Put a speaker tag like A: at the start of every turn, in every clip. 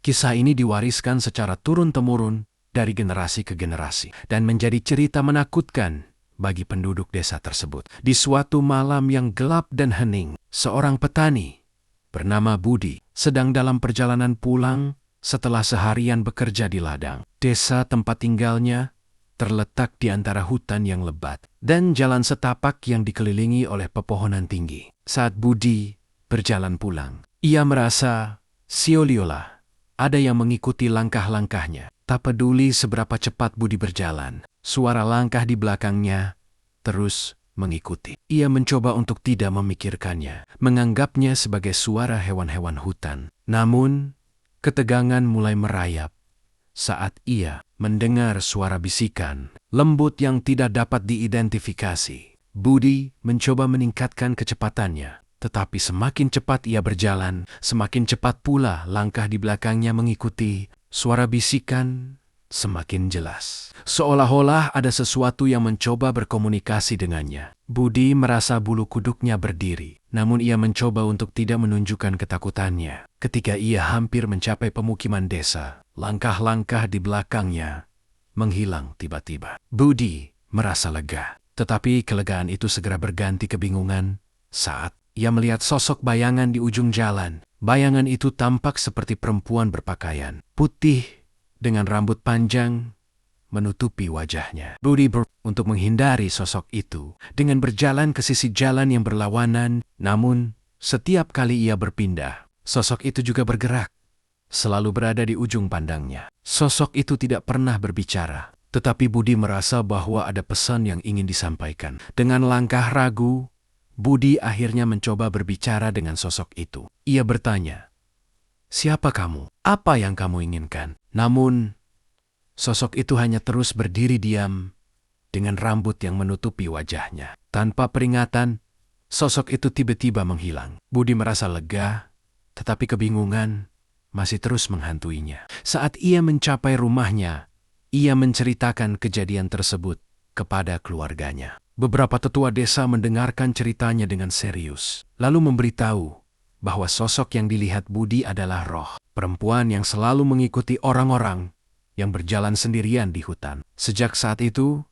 A: Kisah ini diwariskan secara turun-temurun dari generasi ke generasi dan menjadi cerita menakutkan bagi penduduk desa tersebut. Di suatu malam yang gelap dan hening, seorang petani bernama Budi sedang dalam perjalanan pulang setelah seharian bekerja di ladang. Desa tempat tinggalnya terletak di antara hutan yang lebat dan jalan setapak yang dikelilingi oleh pepohonan tinggi. Saat Budi berjalan pulang, ia merasa sioliolah ada yang mengikuti langkah-langkahnya. Tak peduli seberapa cepat Budi berjalan, suara langkah di belakangnya terus mengikuti. Ia mencoba untuk tidak memikirkannya, menganggapnya sebagai suara hewan-hewan hutan. Namun, ketegangan mulai merayap saat ia mendengar suara bisikan lembut yang tidak dapat diidentifikasi. Budi mencoba meningkatkan kecepatannya, tetapi semakin cepat ia berjalan, semakin cepat pula langkah di belakangnya mengikuti. Suara bisikan semakin jelas, seolah-olah ada sesuatu yang mencoba berkomunikasi dengannya. Budi merasa bulu kuduknya berdiri, namun ia mencoba untuk tidak menunjukkan ketakutannya. Ketika ia hampir mencapai pemukiman desa, langkah-langkah di belakangnya menghilang tiba-tiba. Budi merasa lega, tetapi kelegaan itu segera berganti kebingungan saat ia melihat sosok bayangan di ujung jalan. Bayangan itu tampak seperti perempuan berpakaian putih dengan rambut panjang menutupi wajahnya. Budi untuk menghindari sosok itu dengan berjalan ke sisi jalan yang berlawanan, namun setiap kali ia berpindah, sosok itu juga bergerak, selalu berada di ujung pandangnya. Sosok itu tidak pernah berbicara, tetapi Budi merasa bahwa ada pesan yang ingin disampaikan. Dengan langkah ragu, Budi akhirnya mencoba berbicara dengan sosok itu. Ia bertanya, "Siapa kamu? Apa yang kamu inginkan?" Namun, sosok itu hanya terus berdiri diam dengan rambut yang menutupi wajahnya. Tanpa peringatan, sosok itu tiba-tiba menghilang. Budi merasa lega, tetapi kebingungan masih terus menghantuinya. Saat ia mencapai rumahnya, ia menceritakan kejadian tersebut kepada keluarganya. Beberapa tetua desa mendengarkan ceritanya dengan serius, lalu memberitahu bahwa sosok yang dilihat Budi adalah roh perempuan yang selalu mengikuti orang-orang yang berjalan sendirian di hutan. Sejak saat itu,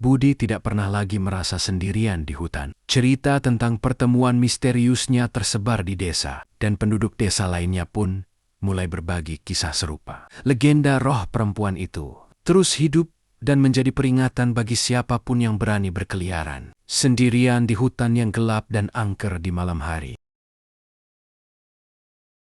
A: Budi tidak pernah lagi merasa sendirian di hutan. Cerita tentang pertemuan misteriusnya tersebar di desa, dan penduduk desa lainnya pun mulai berbagi kisah serupa. Legenda roh perempuan itu terus hidup dan menjadi peringatan bagi siapapun yang berani berkeliaran sendirian di hutan yang gelap dan angker di malam hari.